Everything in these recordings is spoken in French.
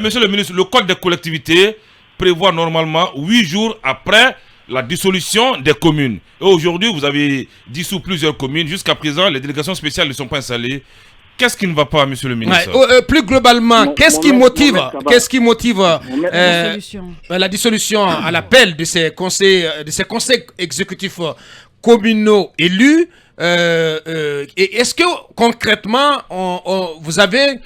Monsieur le ministre, le code des collectivités prévoit normalement 8 jours après la dissolution des communes. Et aujourd'hui, vous avez dissous plusieurs communes. Jusqu'à présent, les délégations spéciales ne sont pas installées. Qu'est-ce qui ne va pas, monsieur le ministre? Plus globalement, qu'est-ce qui motive la dissolution à l'appel de ces conseils exécutifs communaux élus? Et est-ce que concrètement, vous avez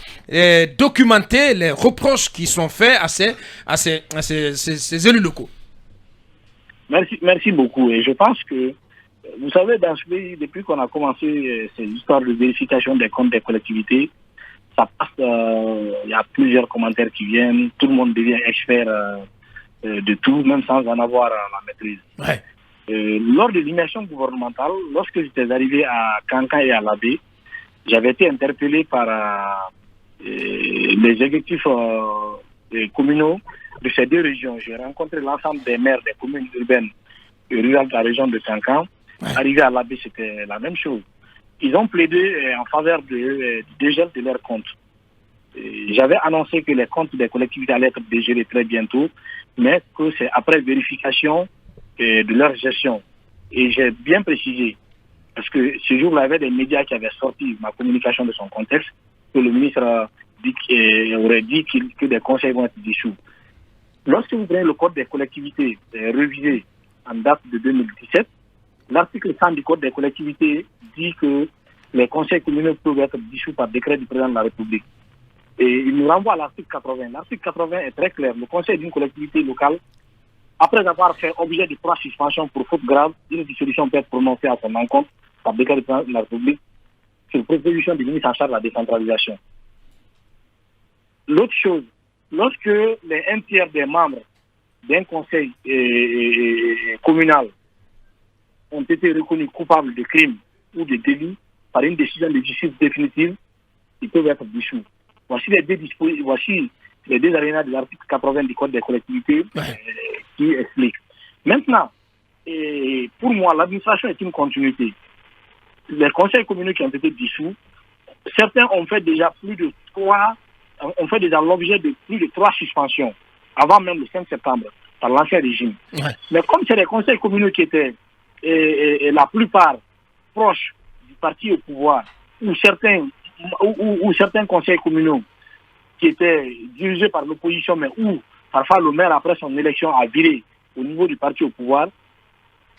documenté les reproches qui sont faits à ces élus locaux? Merci beaucoup. Et je pense que, vous savez, dans ce pays, depuis qu'on a commencé ces histoires de vérification des comptes des collectivités, ça passe, il y a plusieurs commentaires qui viennent, tout le monde devient expert de tout, même sans en avoir la maîtrise. Ouais. Lors de l'immersion gouvernementale, lorsque j'étais arrivé à Kankan et à Labé, j'avais été interpellé par les exécutifs communaux de ces deux régions. J'ai rencontré l'ensemble des maires des communes urbaines et rurales de la région de Kankan. Ouais. Arrivé à Labé, c'était la même chose. Ils ont plaidé en faveur du dégel de leurs comptes. J'avais annoncé que les comptes des collectivités allaient être dégelés très bientôt, mais que c'est après vérification de leur gestion. Et j'ai bien précisé, parce que ce jour-là, il y avait des médias qui avaient sorti ma communication de son contexte, que le ministre aurait dit que des conseils vont être dissous. Lorsque vous prenez le code des collectivités révisé en date de 2017, l'article 100 du code des collectivités dit que les conseils communaux peuvent être dissous par décret du président de la République. Et il nous renvoie à l'article 80. L'article 80 est très clair. Le conseil d'une collectivité locale, après avoir fait objet de 3 suspensions pour faute grave, une dissolution peut être prononcée à son encontre par décret du président de la République sur proposition du ministre en charge de la décentralisation. L'autre chose, lorsque les 1/3 des membres d'un conseil communal ont été reconnus coupables de crimes ou de délits par une décision de justice définitive, ils peuvent être dissous. Voici les deux alinéas de l'article 80 du Code des collectivités qui expliquent. Maintenant, pour moi, l'administration est une continuité. Les conseils communaux qui ont été dissous, certains ont fait déjà l'objet de plus de 3 suspensions, avant même le 5 septembre, par l'ancien régime. Ouais. Mais comme c'est les conseils communaux qui étaient la plupart proches du parti au pouvoir, ou certains conseils communaux qui étaient dirigés par l'opposition, mais où parfois le maire, après son élection, a viré au niveau du parti au pouvoir,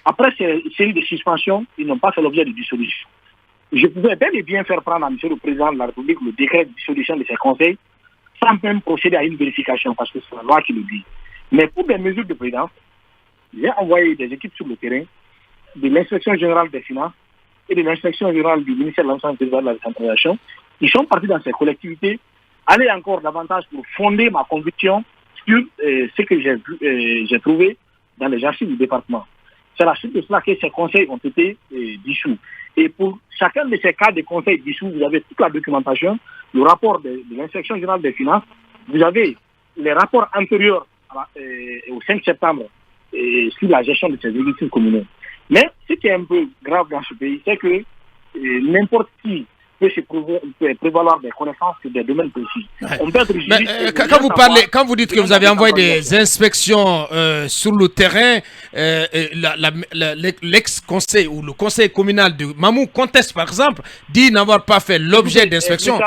après ces séries de suspensions, ils n'ont pas fait l'objet de dissolution. Je pouvais bel et bien faire prendre à M. le Président de la République le décret de dissolution de ces conseils, sans même procéder à une vérification, parce que c'est la loi qui le dit. Mais pour des mesures de prudence, j'ai envoyé des équipes sur le terrain, de l'inspection générale des finances et de l'inspection générale du ministère de l'Ensemble de la décentralisation. Ils sont partis dans ces collectivités, aller encore davantage pour fonder ma conviction sur ce que j'ai trouvé dans les archives du département. C'est la suite de cela que ces conseils ont été dissous. Et pour chacun de ces cas de conseils dissous, vous avez toute la documentation, le rapport de l'inspection générale des finances, vous avez les rapports antérieurs au 5 septembre sur la gestion de ces exécutifs communaux. Mais ce qui est un peu grave dans ce pays, c'est que n'importe qui peut se prévaloir des connaissances sur des domaines précis. Ouais. On peut être quand vous dites que vous avez envoyé des inspections sur le terrain, l'ex-conseil ou le conseil communal de Mamou conteste par exemple, dit n'avoir pas fait l'objet d'inspection.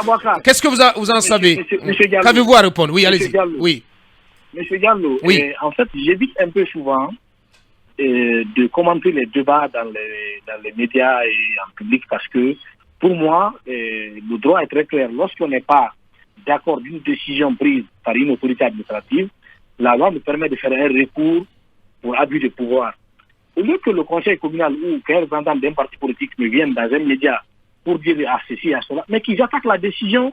Qu'est-ce que vous en savez? Qu'avez-vous à répondre? Oui, allez-y. Oui. Monsieur Gallo, oui. En fait, j'évite un peu souvent de commenter les débats dans les médias et en public parce que pour moi, le droit est très clair. Lorsqu'on n'est pas d'accord d'une décision prise par une autorité administrative, la loi me permet de faire un recours pour abus de pouvoir. Au lieu que le conseil communal ou qu'un représentant d'un parti politique me vienne dans un média pour dire à ceci, à cela, mais qu'ils attaquent la décision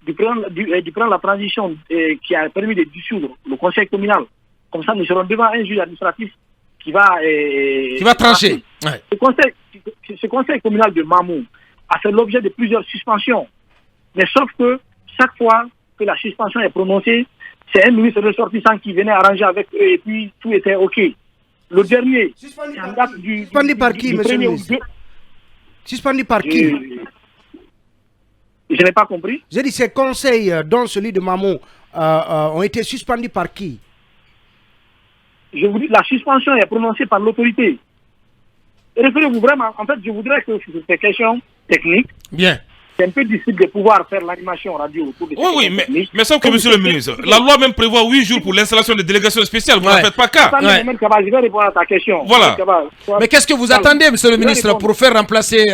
du président de la transition qui a permis de dissoudre le conseil communal. Comme ça, nous serons devant un juge administratif qui va trancher. Ouais. Ce conseil communal de Mamou a fait l'objet de plusieurs suspensions. Mais sauf que chaque fois que la suspension est prononcée, c'est un ministre ressortissant qui venait arranger avec eux et puis tout était OK. Le dernier, en date du... Suspendu par qui, monsieur le ministre? Suspendu par qui? Je n'ai pas compris. J'ai dit ces conseils, dont celui de Mamou, ont été suspendus par qui? Je vous dis, la suspension est prononcée par l'autorité. Référez-vous vraiment, en fait, je voudrais que sur ces questions techniques, Bien. c'est un peu difficile de pouvoir faire l'animation radio autour de ces Oui, questions techniques. mais sauf que, monsieur le ministre, la loi même prévoit 8 jours pour l'installation des délégations spéciales. Vous n'en faites pas cas. Attendez, Mohamed Kaba, je vais répondre à ta question. Voilà. Mais qu'est-ce que vous attendez, monsieur le ministre, pour faire remplacer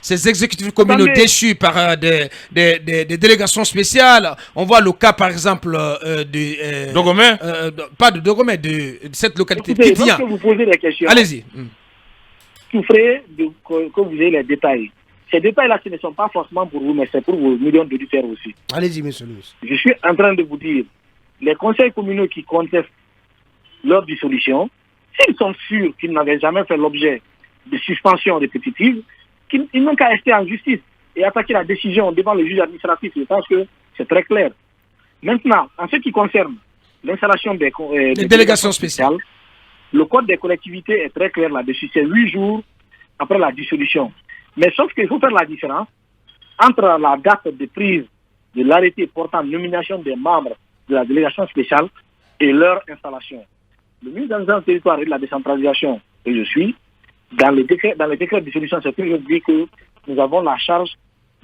ces exécutifs communaux déchus par des délégations spéciales? On voit le cas, par exemple, de... Dogomé pas de Dogomé, de cette localité. Écoutez, lorsque vous posez des questions, allez-y. souffrez que vous ayez les détails. Ces détails-là, ce ne sont pas forcément pour vous, mais c'est pour vos millions d'auditeurs aussi. Allez-y, monsieur le ministre. Je suis en train de vous dire, les conseils communaux qui contestent leur dissolution, s'ils sont sûrs qu'ils n'avaient jamais fait l'objet de suspension répétitive, ils n'ont qu'à rester en justice et attaquer la décision devant le juge administratif. Je pense que c'est très clair. Maintenant, en ce qui concerne l'installation des délégations spéciales, le code des collectivités est très clair là-dessus. C'est 8 jours après la dissolution. Mais sauf qu'il faut faire la différence entre la date de prise de l'arrêté portant nomination des membres de la délégation spéciale et leur installation. Le ministre de l'Organisation territoire et de la décentralisation que je suis, dans les décrets de dissolution, c'est toujours dit que nous avons la charge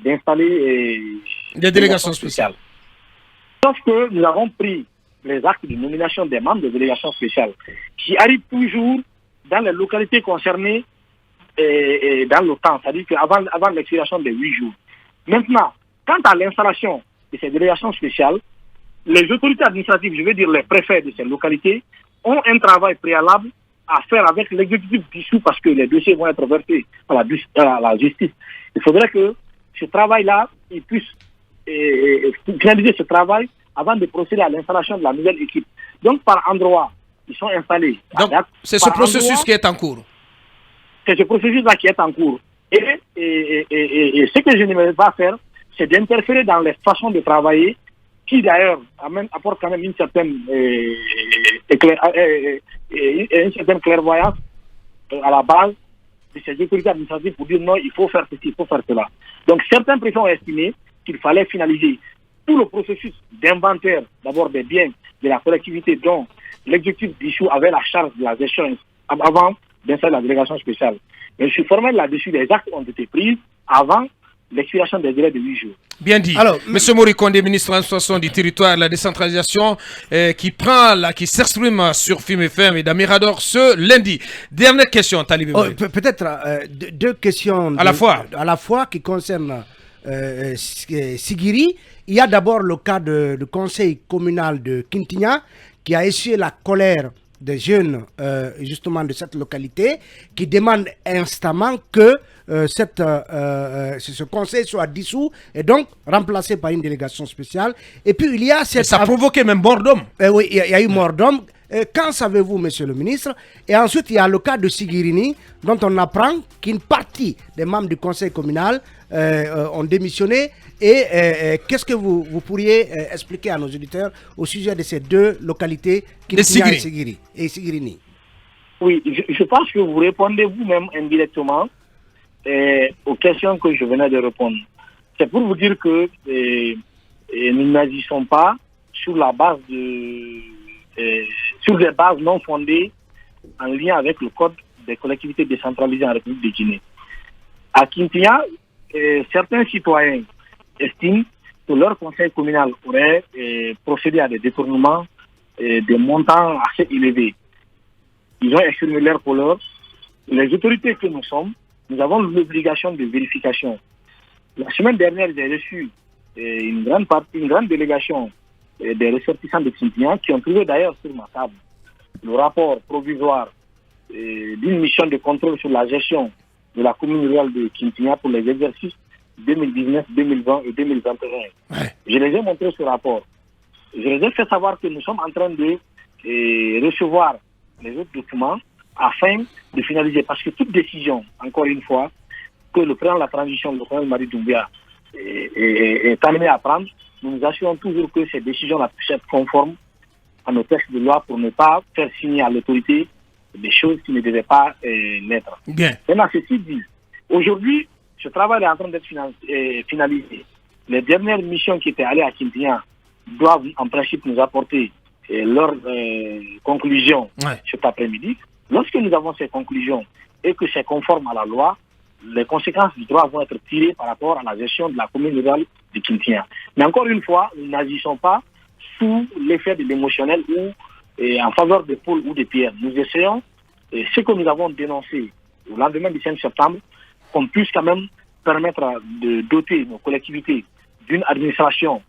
d'installer des délégations spéciales. Sauf que nous avons pris les actes de nomination des membres des délégations spéciales qui arrivent toujours dans les localités concernées et dans le temps, c'est-à-dire avant l'expiration des 8 jours. Maintenant, quant à l'installation de ces délégations spéciales, les autorités administratives, je veux dire les préfets de ces localités, ont un travail préalable à faire avec l'exécutif dissous parce que les dossiers vont être versés à la justice. Il faudrait que ce travail-là, ils puissent finaliser ce travail avant de procéder à l'installation de la nouvelle équipe. Donc, par endroit, ils sont installés. Donc, c'est ce processus qui est en cours. C'est ce processus-là qui est en cours. Et ce que je ne vais pas faire, c'est d'interférer dans les façons de travailler, qui d'ailleurs apporte quand même une certaine clairvoyance à la base de ces autorités administratives pour dire non, il faut faire ceci, il faut faire cela. Donc certains préfets ont estimé qu'il fallait finaliser tout le processus d'inventaire, d'abord des biens de la collectivité dont l'exécutif dissous avait la charge de la gestion avant d'installer la délégation spéciale. Mais je suis formel là-dessus, les actes ont été pris avant l'expiration des délais de 8 jours. Bien dit. Alors, M. Morikonde, ministre de l'administration du territoire et de la décentralisation, qui s'exprime sur Film FM et d'Amirador ce lundi. Dernière question, Talibé. Peut-être deux questions à la fois qui concernent Sigiri. Il y a d'abord le cas du conseil communal de Kintinya qui a essuyé la colère des jeunes justement de cette localité qui demandent instamment que ce conseil soit dissous et donc remplacé par une délégation spéciale. Et puis il y a cette... Ça a provoqué même mort d'homme. Oui, il y a eu mort d'homme. Qu'en savez-vous, monsieur le ministre? Et ensuite, il y a le cas de Sigirini, dont on apprend qu'une partie des membres du conseil communal ont démissionné. Et qu'est-ce que vous pourriez expliquer à nos auditeurs au sujet de ces deux localités, Kintinya et Sigirini? Oui, je pense que vous répondez vous-même indirectement aux questions que je venais de répondre. C'est pour vous dire que nous n'agissons pas sur la base sur des bases non fondées en lien avec le code des collectivités décentralisées en République de Guinée. À Kintinya, certains citoyens estiment que leur conseil communal aurait procédé à des détournements de montants assez élevés. Ils ont exprimé leur colère. Les autorités que nous sommes, nous avons l'obligation de vérification. La semaine dernière, j'ai reçu une grande délégation des ressortissants de Kintinya qui ont trouvé d'ailleurs sur ma table le rapport provisoire d'une mission de contrôle sur la gestion de la commune rurale de Kintinya pour les exercices 2019, 2020 et 2021. Ouais. Je les ai montré ce rapport. Je les ai fait savoir que nous sommes en train de recevoir les autres documents afin de finaliser. Parce que toute décision, encore une fois, que le président de la transition, le président Marie Doumbia, est amené à prendre, nous nous assurons toujours que ces décisions puissent être conformes à nos textes de loi pour ne pas faire signer à l'autorité des choses qui ne devaient pas l'être. Bien. Maintenant, ceci dit, aujourd'hui, ce travail est en train d'être finalisé. Les dernières missions qui étaient allées à Kintinya doivent en principe nous apporter leurs conclusions cet après-midi. Lorsque nous avons ces conclusions et que c'est conforme à la loi, les conséquences du droit vont être tirées par rapport à la gestion de la commune rurale de Kintia. Mais encore une fois, nous n'agissons pas sous l'effet de l'émotionnel ou en faveur de Paul ou de Pierre. Nous essayons, ce que nous avons dénoncé au lendemain du 5 septembre, qu'on puisse quand même permettre de doter nos collectivités d'une administration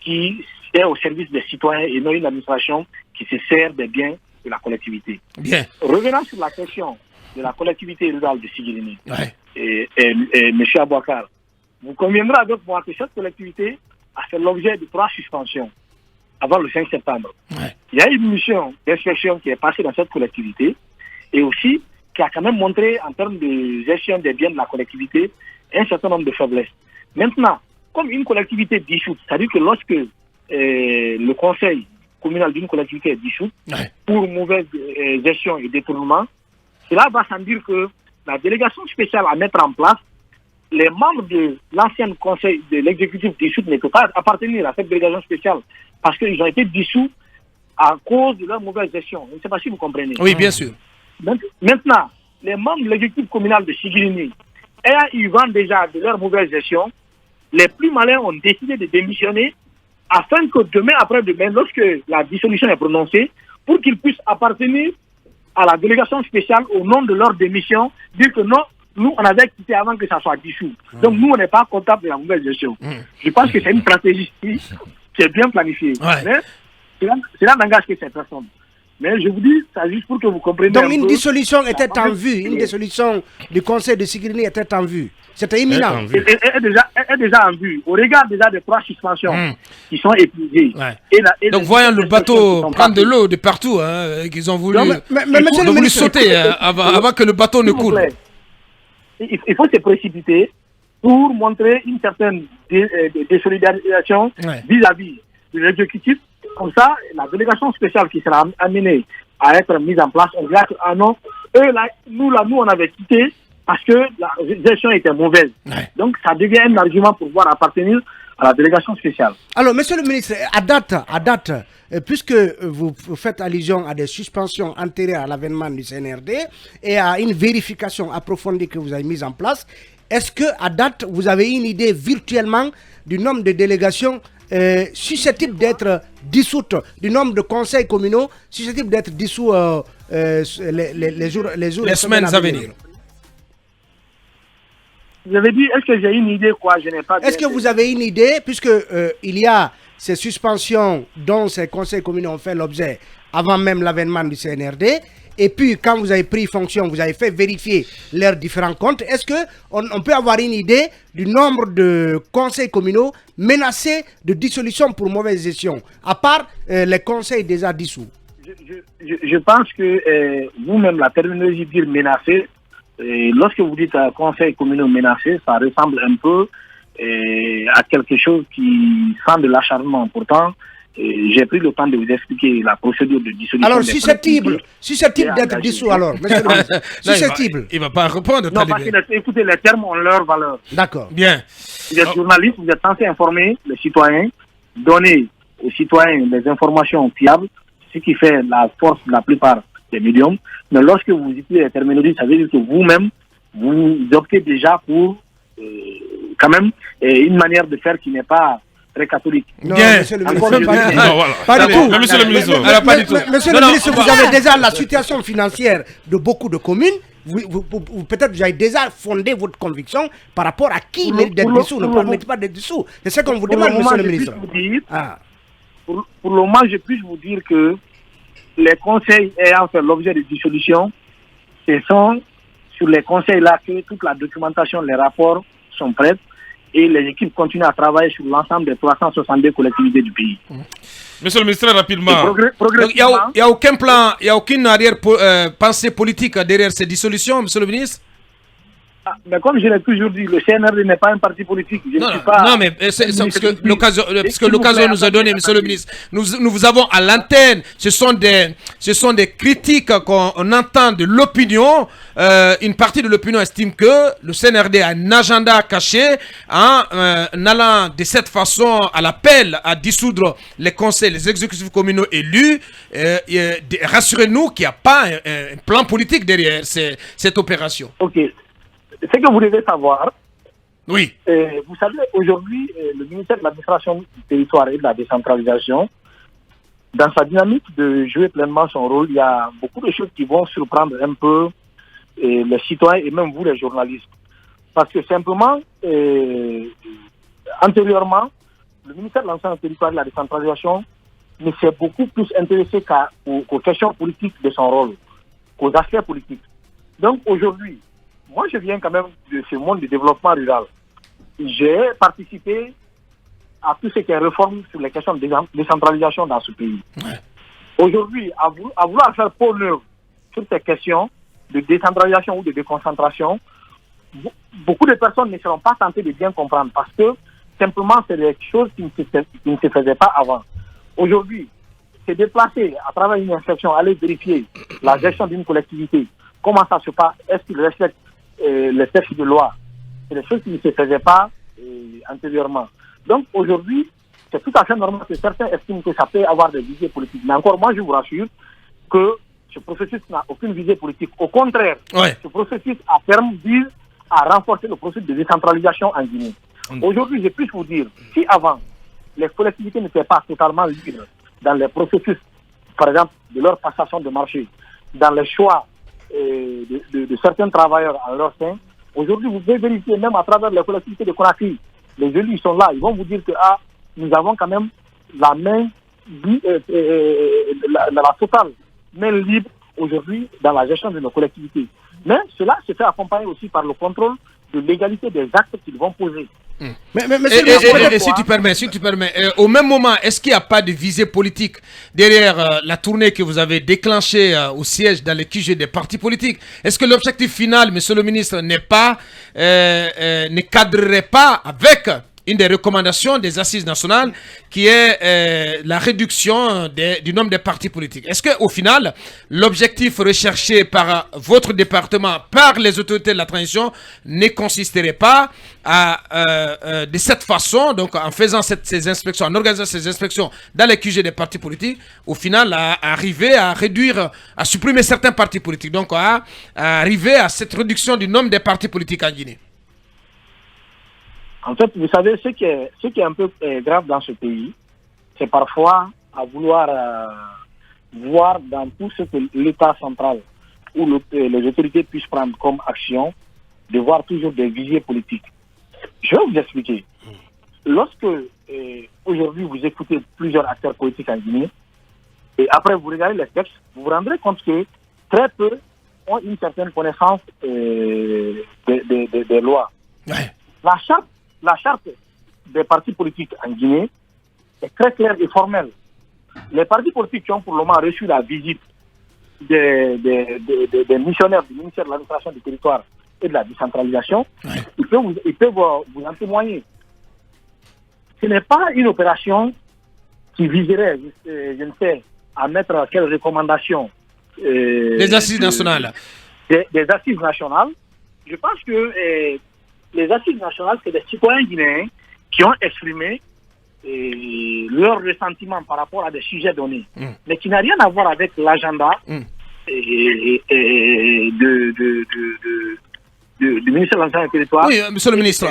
qui est au service des citoyens et non une administration qui se sert des biens de la collectivité. Bien. Revenant sur la question de la collectivité rurale de Sigirini et M. Abouakar, vous conviendrez avec moi que cette collectivité a fait l'objet de 3 suspensions avant le 5 septembre. Il y a une mission d'inspection qui est passée dans cette collectivité et aussi qui a quand même montré en termes de gestion des biens de la collectivité un certain nombre de faiblesses. Maintenant, comme une collectivité dissoute, c'est-à-dire que lorsque le conseil communal d'une collectivité est dissoute pour mauvaise gestion et détournement, cela va sans dire que la délégation spéciale à mettre en place, les membres de l'ancien conseil de l'exécutif dissous ne peuvent pas appartenir à cette délégation spéciale parce qu'ils ont été dissous à cause de leur mauvaise gestion. Je ne sais pas si vous comprenez. Oui, bien sûr. Maintenant, les membres de l'exécutif communal de Sigirini, ayant eu vent déjà de leur mauvaise gestion, les plus malins ont décidé de démissionner afin que demain, après-demain, lorsque la dissolution est prononcée, pour qu'ils puissent appartenir à la délégation spéciale au nom de leur démission, dire que non, nous, on avait quitté avant que ça soit dissous. Donc, nous, on n'est pas comptable de la mauvaise gestion. Je pense que c'est une stratégie qui est bien planifiée. Mais cela n'engage que ces personnes. Mais je vous dis, c'est juste pour que vous compreniez. Donc, une dissolution était en vue. Une dissolution du conseil de Sigirini était en vue. C'était imminent. Est déjà en vue. Au regard déjà des 3 suspensions qui sont épuisées. Donc, voyons le bateau prendre de l'eau de partout. Qu'ils ont voulu, sauter avant que le bateau ne coule. Il faut se précipiter pour montrer une certaine désolidarisation vis-à-vis de l'exécutif. Comme ça, la délégation spéciale qui sera amenée à être mise en place, on dira que, ah non, nous, on avait quitté parce que la gestion était mauvaise. Donc, ça devient un argument pour pouvoir appartenir à la délégation spéciale. Alors, monsieur le ministre, à date, puisque vous faites allusion à des suspensions antérieures à l'avènement du CNRD et à une vérification approfondie que vous avez mise en place, est-ce que à date, vous avez une idée virtuellement du nombre de délégations susceptibles d'être dissoutes, du nombre de conseils communaux susceptibles d'être dissous les semaines à venir? Vous avez dit, est-ce que j'ai une idée quoi? Je n'ai pas. Est-ce que vous avez une idée, puisque il y a ces suspensions dont ces conseils communaux ont fait l'objet avant même l'avènement du CNRD, et puis quand vous avez pris fonction, vous avez fait vérifier leurs différents comptes, est-ce qu'on peut avoir une idée du nombre de conseils communaux menacés de dissolution pour mauvaise gestion, à part les conseils déjà dissous? Je pense que vous-même, la terminologie dire menacé, lorsque vous dites conseil communal menacé, ça ressemble un peu à quelque chose qui sent de l'acharnement. Pourtant, j'ai pris le temps de vous expliquer la procédure de dissolution. Alors, susceptible d'être dissous, alors, monsieur le ministre. Susceptible. Il ne va pas répondre. Non, parce que, écoutez, les termes ont leur valeur. D'accord. Bien. Vous êtes journaliste, vous êtes censé informer les citoyens, donner aux citoyens des informations fiables, ce qui fait la force de la plupart des médiums. Mais lorsque vous utilisez les terminologies, ça veut dire que vous-même, vous optez déjà pour quand même une manière de faire qui n'est pas très catholique. Non, monsieur le ministre, pas du tout. Monsieur le ministre, monsieur le ministre, vous avez déjà la situation financière de beaucoup de communes. Peut-être vous avez déjà fondé votre conviction par rapport à qui mérite d'être dissous, ne mérite pas d'être dissous. C'est ce qu'on vous demande, monsieur le ministre. Pour le moment, je puis vous dire que les conseils ayant fait l'objet de dissolution, ce sont sur les conseils-là que toute la documentation, les rapports sont prêts et les équipes continuent à travailler sur l'ensemble des 362 collectivités du pays. Monsieur le ministre, rapidement. Il n'y a aucun plan, il n'y a aucune arrière-pensée politique derrière ces dissolutions, monsieur le ministre? Mais comme je l'ai toujours dit, le CNRD n'est pas un parti politique. Non, mais c'est parce que l'occasion nous a donné, monsieur le ministre. Nous vous avons à l'antenne. Ce sont des critiques qu'on entend de l'opinion. Une partie de l'opinion estime que le CNRD a un agenda caché en allant de cette façon à l'appel à dissoudre les conseils, les exécutifs communaux élus. Rassurez-nous qu'il n'y a pas un plan politique derrière cette opération. Ok. Ce que vous devez savoir, oui. Vous savez, aujourd'hui, le ministère de l'Administration du territoire et de la décentralisation, dans sa dynamique de jouer pleinement son rôle, il y a beaucoup de choses qui vont surprendre un peu les citoyens et même vous, les journalistes. Parce que simplement, antérieurement, le ministère de l'Administration du territoire et de la décentralisation ne s'est beaucoup plus intéressé qu'aux questions politiques de son rôle, qu'aux aspects politiques. Donc aujourd'hui, moi je viens quand même de ce monde du développement rural. J'ai participé à tout ce qui est réforme sur les questions de décentralisation dans ce pays. Ouais. Aujourd'hui, à vouloir faire peau neuve sur ces questions de décentralisation ou de déconcentration, beaucoup de personnes ne seront pas tentées de bien comprendre parce que simplement c'est des choses qui ne se faisaient pas avant. Aujourd'hui, se déplacer à travers une inspection, aller vérifier la gestion d'une collectivité, comment ça se passe, est-ce qu'il respecte les textes de loi, c'est des choses qui ne se faisaient pas antérieurement. Donc aujourd'hui, c'est tout à fait normal que certains estiment que ça peut avoir des visées politiques. Mais encore, moi je vous rassure que ce processus n'a aucune visée politique. Au contraire, ce processus à terme vise à renforcer le processus de décentralisation en Guinée. Aujourd'hui, je puis vous dire, si avant, les collectivités n'étaient pas totalement libres dans les processus, par exemple, de leur passation de marché, dans les choix de certains travailleurs en leur sein, aujourd'hui, vous pouvez vérifier, même à travers les collectivités de Conakry, les élus ils sont là, ils vont vous dire que nous avons quand même la main, la totale main libre aujourd'hui dans la gestion de nos collectivités. Mais cela se fait accompagner aussi par le contrôle de l'égalité des actes qu'ils vont poser. Mais si tu permets, au même moment, est-ce qu'il n'y a pas de visée politique derrière la tournée que vous avez déclenchée au siège dans les QG des partis politiques? Est-ce que l'objectif final, monsieur le ministre, ne cadrerait pas avec une des recommandations des assises nationales qui est la réduction du nombre de partis politiques? Est-ce qu'au final, l'objectif recherché par votre département, par les autorités de la transition, ne consisterait pas de cette façon, donc en faisant ces inspections, en organisant ces inspections dans les QG des partis politiques, au final à arriver à réduire, à supprimer certains partis politiques, donc à arriver à cette réduction du nombre des partis politiques en Guinée? En fait, vous savez, ce qui est un peu grave dans ce pays, c'est parfois à vouloir voir dans tout ce que l'État central ou les autorités puissent prendre comme action, de voir toujours des visées politiques. Je vais vous expliquer. Lorsque aujourd'hui vous écoutez plusieurs acteurs politiques en Guinée, et après vous regardez les textes, vous vous rendrez compte que très peu ont une certaine connaissance des lois. Ouais. La charte des partis politiques en Guinée est très claire et formelle. Les partis politiques qui ont pour le moment reçu la visite des missionnaires du ministère de l'Administration du territoire et de la décentralisation, ils peuvent vous en témoigner. Ce n'est pas une opération qui viserait, je ne sais, à mettre quelles recommandations. Les assises nationales. Des assises nationales. Je pense que les assises nationales, c'est des citoyens guinéens qui ont exprimé leur ressentiment par rapport à des sujets donnés, mais qui n'a rien à voir avec l'agenda du ministère de l'Administration du territoire. Oui, monsieur le ministre,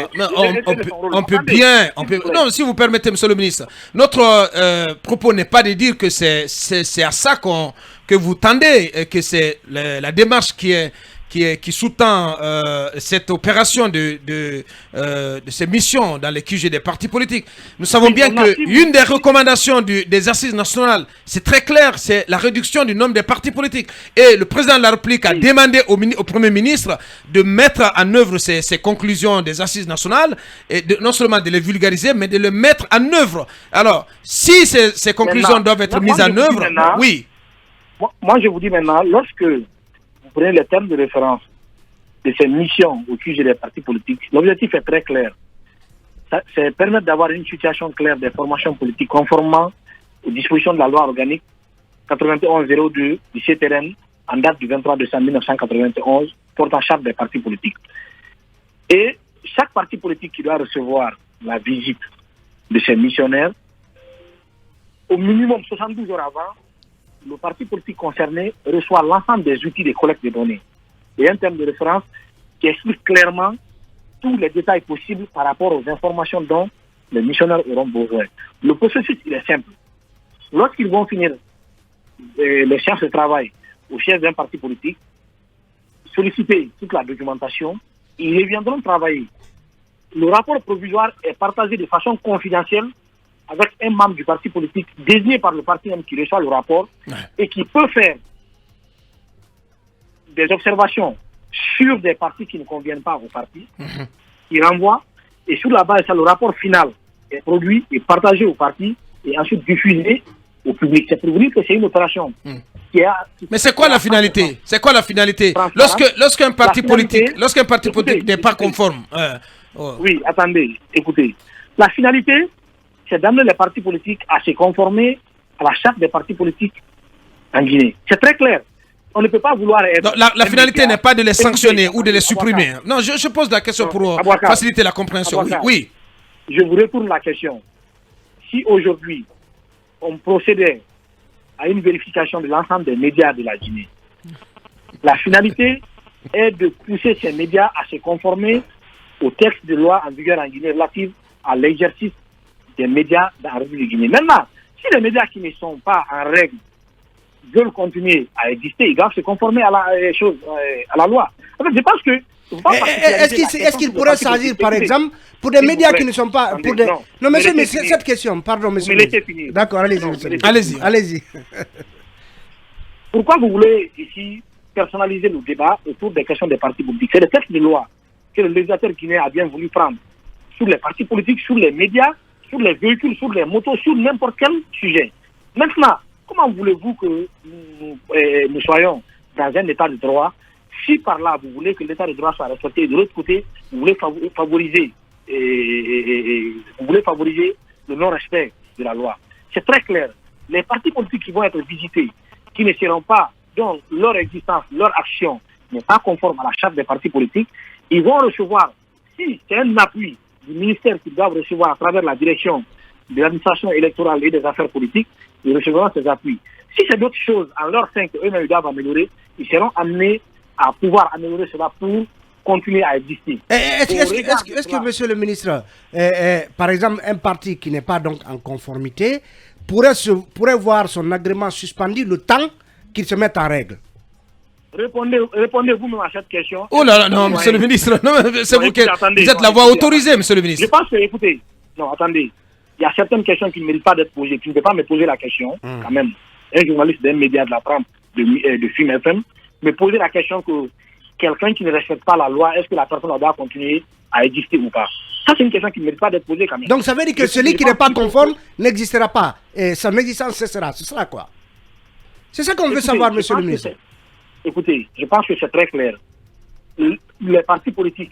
on peut bien... Non, si vous permettez, monsieur le ministre, notre propos n'est pas de dire que c'est à ça que vous tendez, que c'est la démarche qui sous-tend cette opération de ces missions dans les QG des partis politiques. Nous savons bien qu'une des recommandations des assises nationales, c'est très clair, c'est la réduction du nombre des partis politiques. Et le président de la République a demandé au Premier ministre de mettre en œuvre ces conclusions des assises nationales, et non seulement de les vulgariser, mais de les mettre en œuvre. Alors, si ces conclusions doivent être mises en œuvre, oui. Moi, je vous dis maintenant, lorsque vous prenez les termes de référence de ces missions au QG des partis politiques, l'objectif est très clair. C'est permettre d'avoir une situation claire des formations politiques conformément aux dispositions de la loi organique 91-02 du CTRN en date du 23 décembre 1991 portant charte des partis politiques. Et chaque parti politique qui doit recevoir la visite de ces missionnaires, au minimum 72 heures avant, le parti politique concerné reçoit l'ensemble des outils de collecte de données et un terme de référence qui explique clairement tous les détails possibles par rapport aux informations dont les missionnaires auront besoin. Le processus, il est simple. Lorsqu'ils vont finir les séances de travail au chef d'un parti politique, solliciter toute la documentation, ils reviendront travailler. Le rapport provisoire est partagé de façon confidentielle avec un membre du parti politique désigné par le parti même qui reçoit le rapport et qui peut faire des observations sur des partis qui ne conviennent pas au parti, qui renvoie, et sur la base de ça, le rapport final est produit et partagé au parti et ensuite diffusé au public. C'est pour vous dire que c'est une opération qui a... Mais c'est quoi la finalité? C'est quoi la finalité? Lorsqu'un parti politique n'est pas conforme... Oui, attendez, écoutez. La finalité, c'est d'amener les partis politiques à se conformer à la charte des partis politiques en Guinée. C'est très clair. On ne peut pas vouloir être... Donc, la finalité n'est pas de les sanctionner ou de les supprimer. Non, je pose la question pour faciliter la compréhension. Oui. Je vous retourne la question. Si aujourd'hui, on procédait à une vérification de l'ensemble des médias de la Guinée, la finalité est de pousser ces médias à se conformer au texte de loi en vigueur en Guinée relative à l'exercice des médias dans la République de Guinée. Maintenant, si les médias qui ne sont pas en règle veulent continuer à exister, ils doivent se conformer à la loi. En fait, je pense que... Est-ce qu'il pourrait s'agir, par exemple, pour des médias qui ne sont pas... Non, monsieur, mais cette question, pardon, monsieur. D'accord, allez-y. Pourquoi vous voulez ici personnaliser le débat autour des questions des partis politiques? C'est le texte de loi que le législateur guinéen a bien voulu prendre sur les partis politiques, sur les médias, sur les véhicules, sur les motos, sur n'importe quel sujet. Maintenant, comment voulez-vous que nous soyons dans un état de droit si par là vous voulez que l'état de droit soit respecté et de l'autre côté vous voulez favoriser le non-respect de la loi? C'est très clair. Les partis politiques qui vont être visités, qui ne seront pas, dont leur existence, leur action n'est pas conforme à la charte des partis politiques, ils vont recevoir, si c'est un appui du ministère qu'ils doivent recevoir à travers la direction de l'administration électorale et des affaires politiques, ils recevront ces appuis. Si c'est d'autres choses en leur sein qu'eux-mêmes doivent améliorer, ils seront amenés à pouvoir améliorer cela pour continuer à exister. Est-ce que, monsieur le ministre, par exemple, un parti qui n'est pas donc en conformité pourrait voir son agrément suspendu le temps qu'il se mette en règle? Répondez-vous-même à cette question. Oh là là, non, monsieur le ministre, c'est vous qui êtes la voix autorisée, monsieur le ministre. Je pense que, écoutez, non, attendez, il y a certaines questions qui ne méritent pas d'être posées. Tu ne peux pas me poser la question, quand même. Un journaliste d'un média de la trempe de FIM FM me poser la question que quelqu'un qui ne respecte pas la loi, est-ce que la personne doit continuer à exister ou pas? Ça, c'est une question qui ne mérite pas d'être posée quand même. Donc, ça veut dire que celui qui n'est pas conforme n'existera pas. Et son existence cessera. Ce sera quoi? C'est ça qu'on veut savoir, monsieur le ministre. Écoutez, je pense que c'est très clair. Les partis politiques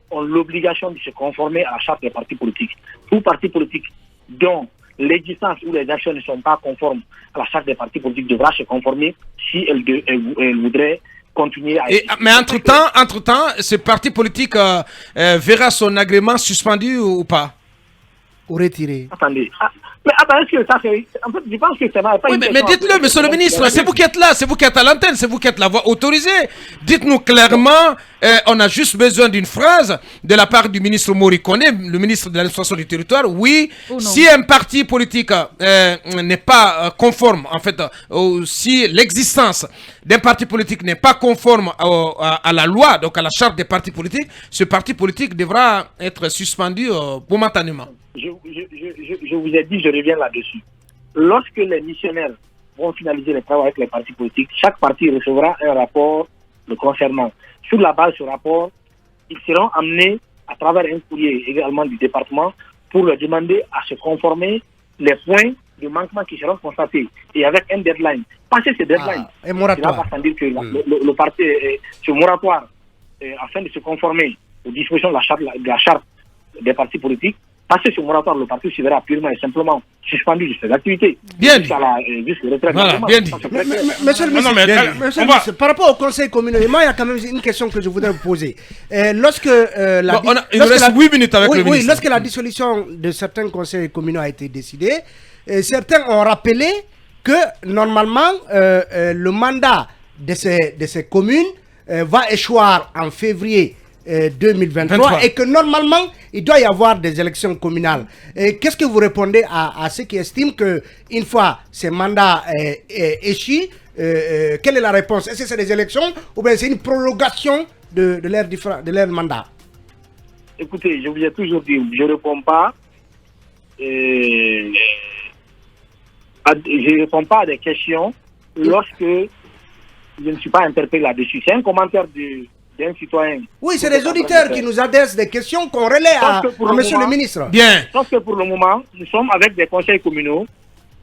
ont l'obligation de se conformer à la charte des partis politiques. Tout parti politique dont l'existence ou les actions ne sont pas conformes à la charte des partis politiques devra se conformer si elle voudrait continuer à... Mais entre-temps, ce parti politique verra son agrément suspendu ou pas? Ou retiré? Attendez. Mais attends, est-ce que ça c'est... En fait, je pense que ça va pas... Oui, mais dites-le, monsieur le ministre, c'est vous qui êtes là, c'est vous qui êtes à l'antenne, c'est vous qui êtes la voix autorisée. Dites-nous clairement, on a juste besoin d'une phrase de la part du ministre Morikone, le ministre de l'administration du territoire. Oui, si un parti politique n'est pas conforme, en fait, si l'existence d'un parti politique n'est pas conforme à la loi, donc à la charte des partis politiques, ce parti politique devra être suspendu momentanément. Je vous ai dit, je reviens là-dessus. Lorsque les missionnaires vont finaliser les travaux avec les partis politiques, chaque parti recevra un rapport le concernant. Sur la base de ce rapport, ils seront amenés à travers un courrier également du département pour leur demander à se conformer les points de manquement qui seront constatés et avec un deadline. Passer ce deadline, un moratoire. Ça va pas sans dire que le parti, ce moratoire afin de se conformer aux dispositions de la charte des partis politiques, passer ce moratoire, le parti se verra purement et simplement suspendu de ses activités. Bien dit. Jusqu'à la retraite. Voilà, bien dit. Monsieur le ministre, par rapport au conseil communal, moi, il y a quand même une question que je voudrais vous poser. Il nous reste 8 minutes avec le ministre. Oui, lorsque la dissolution de certains conseils communaux a été décidée, certains ont rappelé que normalement, le mandat de ces communes va échoir en février 2023 et que normalement il doit y avoir des élections communales. Qu'est-ce que vous répondez à ceux qui estiment que une fois ces mandats échus, quelle est la réponse? Est-ce que c'est des élections ou bien c'est une prolongation de leur mandat? Écoutez, je vous ai toujours dit, je ne réponds pas. Je réponds pas à des questions lorsque je ne suis pas interpellé là-dessus. C'est un commentaire d'un citoyen. Oui, c'est des auditeurs qui nous adressent des questions qu'on relaie à monsieur le ministre. Bien. Sauf que pour le moment, nous sommes avec des conseils communaux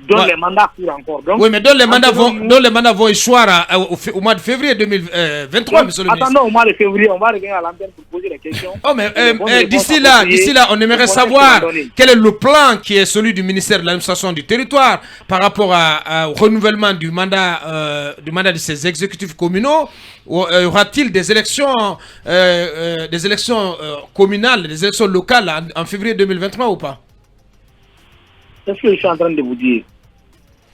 dont les mandats courent encore. Donc, oui, mais dont les mandats vont échoir au mois de février 2023, monsieur le ministre. Attendons au mois de février, on va revenir à l'antenne pour poser les questions. Oh, mais d'ici là, on aimerait savoir quel est le plan qui est celui du ministère de l'administration du territoire par rapport au renouvellement du mandat de ces exécutifs communaux. Aura-t-il des élections communales, des élections locales en février 2023 ou pas? C'est ce que je suis en train de vous dire.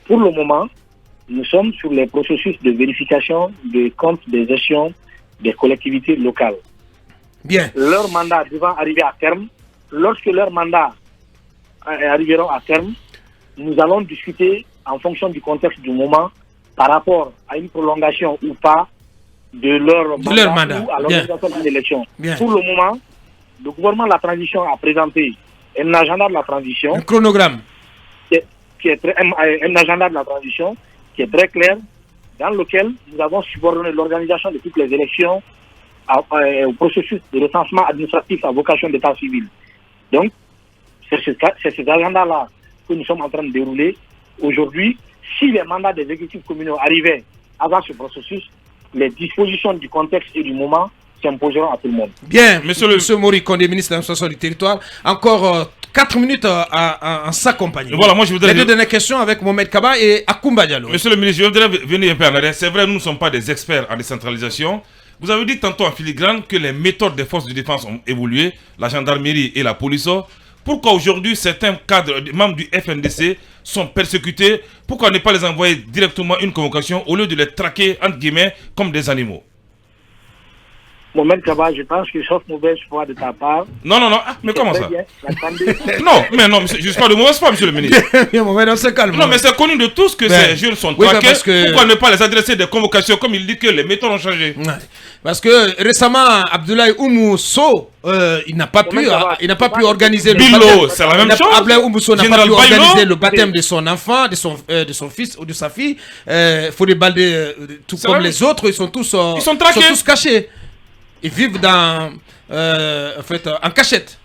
Pour le moment, nous sommes sur les processus de vérification des comptes des gestions des collectivités locales. Bien. Leur mandat devant arriver à terme, lorsque leur mandat arriveront à terme, nous allons discuter en fonction du contexte du moment par rapport à une prolongation ou pas de leur mandat ou à l'organisation d'une élection. Pour le moment, le gouvernement de la transition a présenté un agenda de la transition. Un chronogramme. Un agenda de la transition qui est très clair, dans lequel nous avons subordonné l'organisation de toutes les élections au processus de recensement administratif à vocation d'état civil. Donc, c'est cet agenda-là que nous sommes en train de dérouler. Aujourd'hui, si les mandats des exécutifs communaux arrivaient avant ce processus, les dispositions du contexte et du moment s'imposeront à tout le monde. Bien, monsieur Mori Kondé, ministre de l'administration du territoire, encore 4 minutes en sa compagnie. Voilà, moi je voudrais... Les deux dernières questions avec Mohamed Kaba et Akoumba Diallo. Monsieur le ministre, je voudrais venir un peu en arrière. C'est vrai, nous ne sommes pas des experts en décentralisation. Vous avez dit tantôt en filigrane que les méthodes des forces de défense ont évolué, la gendarmerie et la police. Pourquoi aujourd'hui certains cadres, membres du FNDC sont persécutés? Pourquoi ne pas les envoyer directement une convocation au lieu de les traquer, entre guillemets, comme des animaux? Mohamed Kaba, je pense que sauf mauvaise foi de ta part. Non, mais comment ça? Non, je ne suis pas de mauvaise foi, monsieur le ministre. Non, mais c'est connu de tous que ces jeunes sont traqués. Pourquoi ne pas les adresser des convocations comme il dit que les méthodes ont changé? Parce que récemment, Abdoulaye Oumousso, il n'a pas pu organiser Bilo, c'est la même chose. Abdoulaye Oumousso n'a pas pu organiser le baptême de son enfant, de son fils ou de sa fille. Fodé Baldé, tout comme les autres, ils sont tous cachés. Ils vivent en cachette.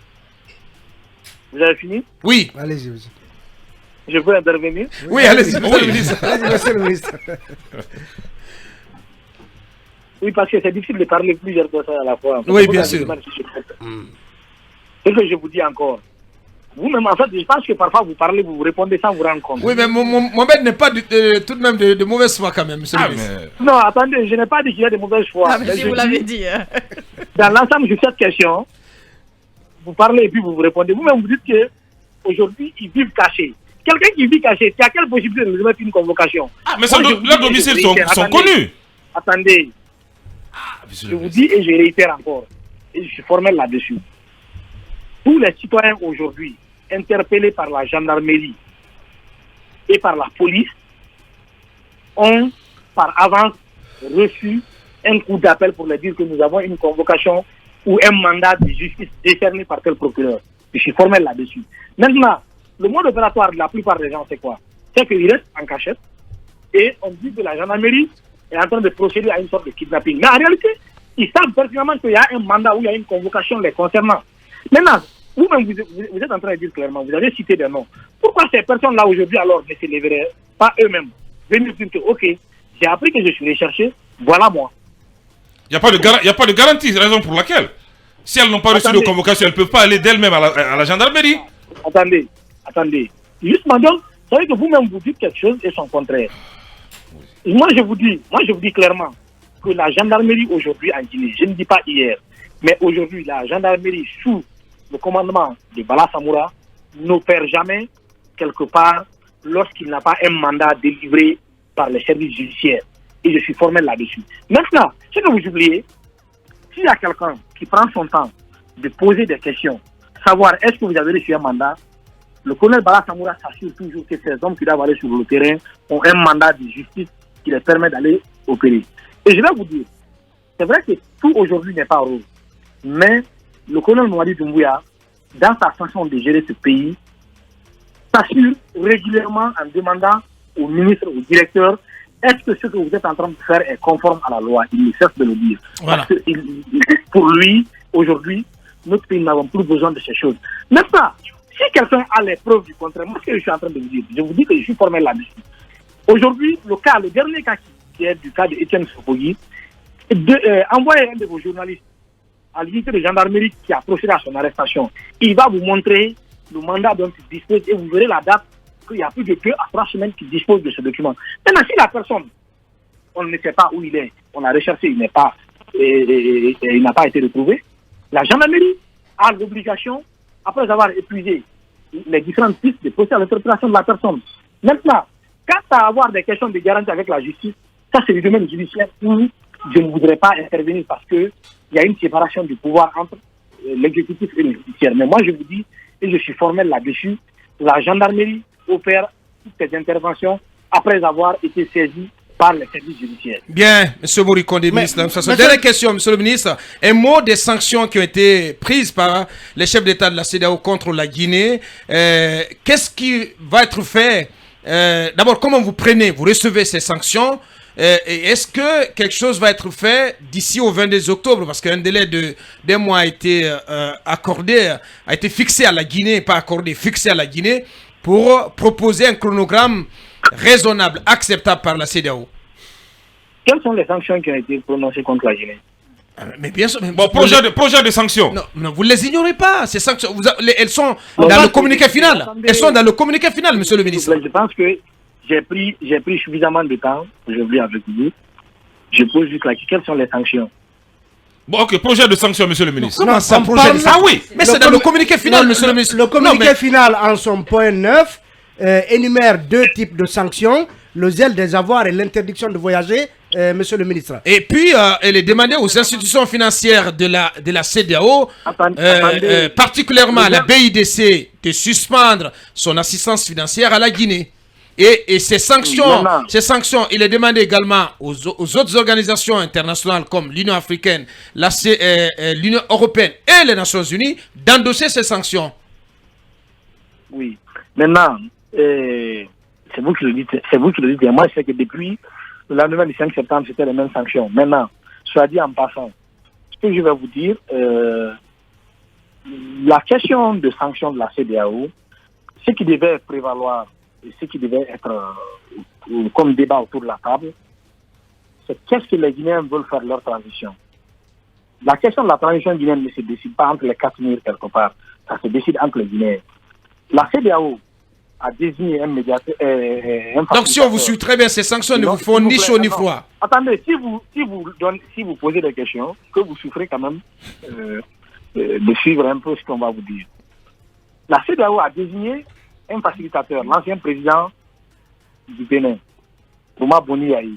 Vous avez fini? Oui. Allez-y. Je peux intervenir? Oui, allez-y, monsieur le ministre. Monsieur le ministre. Oui, parce que c'est difficile de parler plusieurs personnes à la fois. Oui, bien sûr. Ce que je vous dis encore. Vous-même, en fait, je pense que parfois vous parlez, vous répondez sans vous rendre compte. Oui, mais Mohamed n'est pas tout de même de mauvaise foi quand même, monsieur le ministre. Non, attendez, je n'ai pas dit qu'il y a de mauvaise foi. Mais si vous l'avez dit. Dans l'ensemble de cette question, vous parlez et puis vous répondez. Vous-même, vous dites qu'aujourd'hui, ils vivent cachés. Quelqu'un qui vit caché, tu as quelle possibilité de lui mettre une convocation? Mais leurs domiciles sont connus. Attendez. Je vous dis et je réitère encore. Et je suis formel là-dessus. Tous les citoyens aujourd'hui interpellés par la gendarmerie et par la police ont par avance reçu un coup d'appel pour leur dire que nous avons une convocation ou un mandat de justice décerné par tel procureur. Je suis formel là-dessus. Maintenant, le mode opératoire de la plupart des gens, c'est quoi? C'est qu'ils restent en cachette et on dit que la gendarmerie est en train de procéder à une sorte de kidnapping. Mais en réalité, ils savent pertinemment qu'il y a un mandat ou il y a une convocation les concernant. Maintenant, vous-même, vous êtes en train de dire clairement, vous avez cité des noms. Pourquoi ces personnes-là aujourd'hui alors ne se lèveraient pas eux-mêmes? Venir dire que, ok, j'ai appris que je suis recherché, voilà moi. Il n'y a pas de garantie, c'est la raison pour laquelle. Si elles n'ont pas reçu de convocation, elles ne peuvent pas aller d'elles-mêmes à la gendarmerie. Attendez. Justement, donc, vous savez que vous-même vous dites quelque chose et son contraire. Et moi, je vous dis clairement que la gendarmerie aujourd'hui en Guinée, je ne dis pas hier, mais aujourd'hui, la gendarmerie sous le commandement de Bala Samoura n'opère jamais quelque part lorsqu'il n'a pas un mandat délivré par les services judiciaires. Et je suis formel là-dessus. Maintenant, ce que vous oubliez, s'il y a quelqu'un qui prend son temps de poser des questions, savoir est-ce que vous avez reçu un mandat, le colonel Bala Samoura s'assure toujours que ces hommes qui doivent aller sur le terrain ont un mandat de justice qui les permet d'aller opérer. Et je vais vous dire, c'est vrai que tout aujourd'hui n'est pas rose, mais le colonel Mouadi Doumbouya, dans sa façon de gérer ce pays, s'assure régulièrement en demandant au ministre, au directeur, est-ce que ce que vous êtes en train de faire est conforme à la loi? Il ne cesse de le dire. Voilà. Parce que pour lui, aujourd'hui, notre pays n'a plus besoin de ces choses. Maintenant, si quelqu'un a les preuves du contraire, moi, ce que je suis en train de vous dire, je vous dis que je suis formel là-dessus. Aujourd'hui, le dernier cas qui est du cas de Etienne Sopogi, envoyez un de vos journalistes à l'unité de gendarmerie qui a procédé à son arrestation. Il va vous montrer le mandat dont il dispose et vous verrez la date qu'il y a plus de 2 à 3 semaines qu'il dispose de ce document. Maintenant, si la personne, on ne sait pas où il est, on a recherché, il n'a pas été retrouvé, la gendarmerie a l'obligation, après avoir épuisé les différentes pistes, de procéder à l'interpellation de la personne. Maintenant, quant à avoir des questions de garantie avec la justice, ça c'est le domaine judiciaire où je ne voudrais pas intervenir parce qu'il y a une séparation du pouvoir entre l'exécutif et le judiciaire. Mais moi je vous dis, et je suis formel là-dessus, la gendarmerie opère toutes ces interventions après avoir été saisie par les services judiciaires. Bien, M. Morikonde, ministre de l'administration. Dernière question, M. le ministre. Un mot des sanctions qui ont été prises par les chefs d'État de la CEDEAO contre la Guinée. Qu'est-ce qui va être fait? D'abord, comment vous recevez ces sanctions? Et est-ce que quelque chose va être fait d'ici au 22 octobre? Parce qu'un délai d'un mois a été accordé, a été fixé à la Guinée, pas accordé, fixé à la Guinée, pour proposer un chronogramme raisonnable, acceptable par la CEDEAO. Quelles sont les sanctions qui ont été prononcées contre la Guinée? Mais bien sûr. Bon, projet de sanctions. Non, vous ne les ignorez pas. Ces sanctions, elles sont dans le communiqué final. Elles sont dans le communiqué final, monsieur le ministre. Je pense que j'ai pris suffisamment de temps aujourd'hui avec vous. Je pose juste la question. Quelles sont les sanctions? Bon, ok, projet de sanctions, monsieur le ministre. Comment ça, projet de sanctions? Ah oui. Mais c'est dans le communiqué final, monsieur le ministre. Le communiqué final, en son point 9, énumère 2 types de sanctions, le zèle des avoirs et l'interdiction de voyager, monsieur le ministre. Et puis, elle est demandée aux institutions financières de la CEDEAO, particulièrement à la BIDC, de suspendre son assistance financière à la Guinée. Et ces sanctions, il est demandé également aux autres organisations internationales comme l'Union africaine, l'Union européenne et les Nations unies d'endosser ces sanctions. Oui. Maintenant, c'est vous qui le dites. Et moi, je sais que depuis le lendemain du 5 septembre, c'était les mêmes sanctions. Maintenant, soit dit en passant, ce que je vais vous dire, la question de sanctions de la CEDEAO, ce qui devait prévaloir et ce qui devait être comme débat autour de la table, c'est qu'est-ce que les Guinéens veulent faire de leur transition. La question de la transition guinéenne ne se décide pas entre les 4 murs quelque part, ça se décide entre les Guinéens. La CEDEAO a désigné un médiateur. Donc si on vous suit très bien, ces sanctions ne vous font ni chaud ni froid. Attendez, si vous posez des questions, que vous souffrez quand même de suivre un peu ce qu'on va vous dire. La CEDEAO a désigné un facilitateur, l'ancien président du Bénin, Thomas Boni Yahi,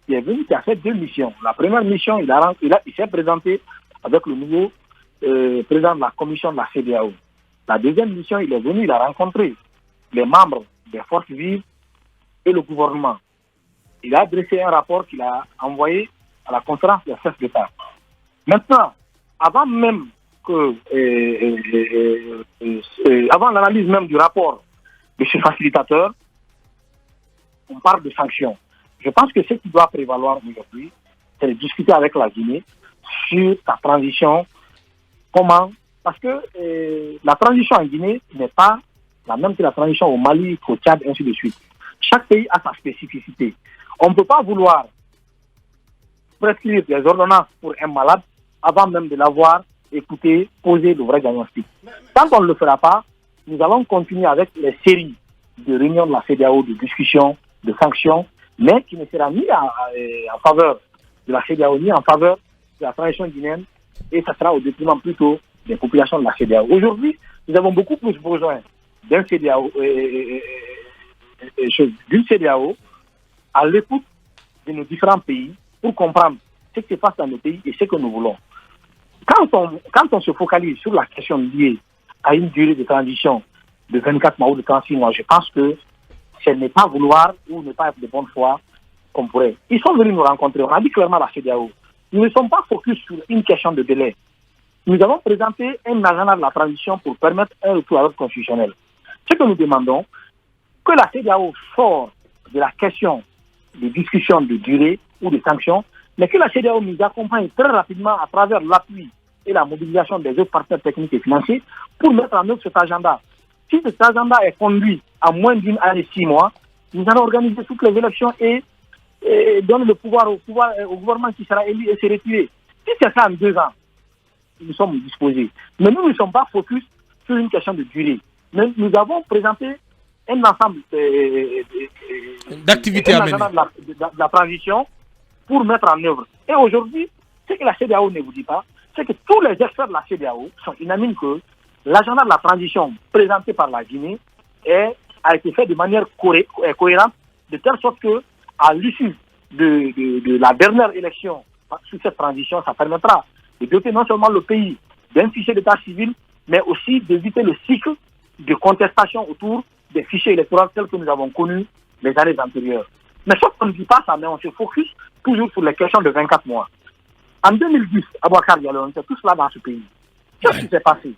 qui est venu, qui a fait 2 missions. La première mission, il s'est présenté avec le nouveau président de la commission de la CEDEAO. La deuxième mission, il est venu, il a rencontré les membres des forces vives et le gouvernement. Il a dressé un rapport qu'il a envoyé à la conférence des chefs d'État. Maintenant, avant même que, avant l'analyse même du rapport de ce facilitateur, on parle de sanctions. Je pense que ce qui doit prévaloir aujourd'hui, c'est de discuter avec la Guinée sur sa transition. Comment? Parce que la transition en Guinée n'est pas la même que la transition au Mali, au Tchad, ainsi de suite. Chaque pays a sa spécificité. On ne peut pas vouloir prescrire des ordonnances pour un malade avant même de l'avoir écouté, posé le vrai diagnostic. Tant qu'on ne le fera pas, nous allons continuer avec les séries de réunions de la CEDEAO, de discussions, de sanctions, mais qui ne sera ni en faveur de la CEDEAO, ni en faveur de la transition guinéenne, et ça sera au détriment plutôt des populations de la CEDEAO. Aujourd'hui, nous avons beaucoup plus besoin d'un CEDEAO, d'une CEDEAO à l'écoute de nos différents pays pour comprendre ce qui se passe dans nos pays et ce que nous voulons. Quand on se focalise sur la question liée à une durée de transition de 24 mois ou de 36 mois, je pense que ce n'est pas vouloir ou ne pas être de bonne foi qu'on pourrait. Ils sont venus nous rencontrer. On a dit clairement à la CEDEAO, nous ne sommes pas focus sur une question de délai. Nous avons présenté un agenda de la transition pour permettre un retour à l'ordre constitutionnel. Ce que nous demandons, que la CEDEAO sort de la question de discussion de durée ou de sanctions, mais que la CEDEAO nous accompagne très rapidement à travers l'appui et la mobilisation des autres partenaires techniques et financiers pour mettre en œuvre cet agenda. Si cet agenda est conduit à moins d'une année, 6 mois, nous allons organiser toutes les élections et donner le pouvoir au gouvernement qui sera élu et se retirer. Si c'est ça en 2 ans, nous sommes disposés. Mais nous ne sommes pas focus sur une question de durée. Mais nous avons présenté un ensemble d'activités à mener de la transition pour mettre en œuvre. Et aujourd'hui, ce que la CEDEAO ne vous dit pas, c'est que tous les experts de la CEDEAO sont unanimes que l'agenda de la transition présenté par la Guinée a été fait de manière cohérente, de telle sorte que, à l'issue de la dernière élection sur cette transition, ça permettra de doter non seulement le pays d'un fichier d'état civil, mais aussi d'éviter le cycle de contestation autour des fichiers électoraux tels que nous avons connus les années antérieures. Mais sauf qu'on ne dit pas ça, mais on se focus toujours sur les questions de 24 mois. En 2010, Abouakar Diallo, on était tous là dans ce pays. Qu'est-ce qui s'est passé?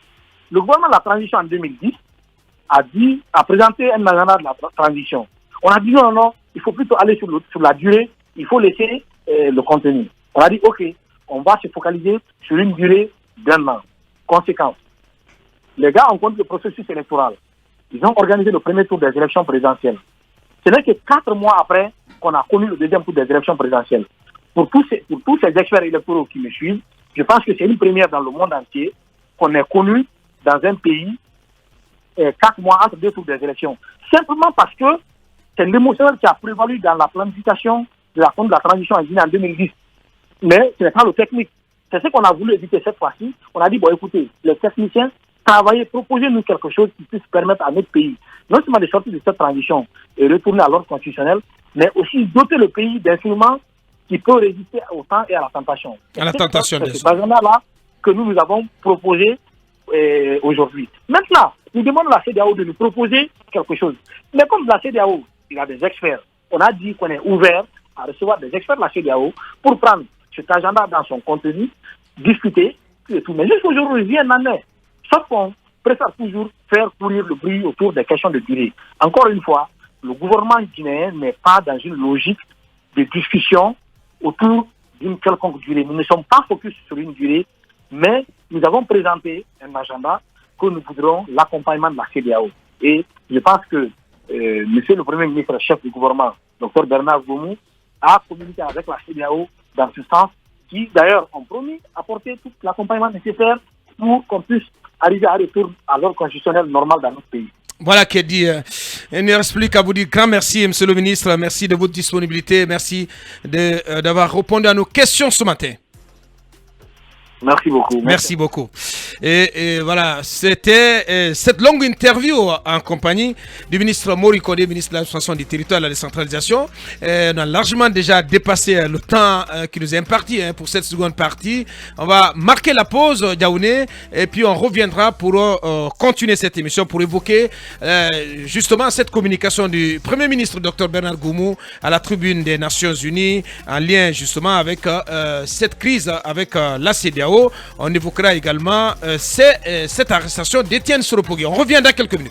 Le gouvernement de la transition en 2010 a présenté un agenda de la transition. On a dit non, il faut plutôt aller sur la durée, il faut laisser le contenu. On a dit ok, on va se focaliser sur une durée d'1 an. Conséquence, les gars ont conduit le processus électoral. Ils ont organisé le premier tour des élections présidentielles. Ce n'est que 4 mois après qu'on a connu le deuxième tour des élections présidentielles. Pour tous ces experts électoraux qui me suivent, je pense que c'est une première dans le monde entier qu'on ait connu dans un pays 4 mois entre 2 tours des élections. Simplement parce que c'est l'émotionnel qui a prévalu dans la planification de la transition en Guinée en 2010. Mais ce n'est pas le technique. C'est ce qu'on a voulu éviter cette fois-ci. On a dit, bon écoutez, les techniciens, travaillez, proposez-nous quelque chose qui puisse permettre à notre pays, non seulement de sortir de cette transition et retourner à l'ordre constitutionnel, mais aussi doter le pays d'instruments qui peuvent résister au temps et à la tentation. À la tentation, bien sûr. C'est ce agenda-là que nous avons proposé aujourd'hui. Maintenant, nous demandons à la CEDEAO de nous proposer quelque chose. Mais comme la CEDEAO, il y a des experts, on a dit qu'on est ouvert à recevoir des experts de la CEDEAO pour prendre cet agenda dans son contenu, discuter, et tout. Mais jusqu'aujourd'hui, rien n'en est. Sauf qu'on préfère toujours faire courir le bruit autour des questions de durée. Encore une fois, le gouvernement guinéen n'est pas dans une logique de discussion autour d'une quelconque durée. Nous ne sommes pas focus sur une durée, mais nous avons présenté un agenda que nous voudrons l'accompagnement de la CEDEAO. Et je pense que Monsieur le Premier ministre, chef du gouvernement, Dr Bernard Goumou, a communiqué avec la CEDEAO dans ce sens, qui d'ailleurs ont promis apporter tout l'accompagnement nécessaire pour qu'on puisse arriver à retour à l'ordre constitutionnel normal dans notre pays. Voilà qui est dit. Il ne reste plus qu'à vous dire grand merci, Monsieur le ministre. Merci de votre disponibilité. Merci d'avoir répondu à nos questions ce matin. Merci beaucoup. Merci beaucoup. Et voilà, c'était cette longue interview en compagnie du ministre Mori Kodé, ministre de l'administration du territoire et de la décentralisation. On a largement déjà dépassé le temps qui nous est imparti pour cette seconde partie. On va marquer la pause, Diaouné, et puis on reviendra pour continuer cette émission, pour évoquer justement cette communication du Premier ministre Dr Bernard Goumou à la tribune des Nations Unies, en lien justement avec cette crise avec la CEDEAO. On évoquera également cette arrestation d'Étienne Soropogui. On revient dans quelques minutes.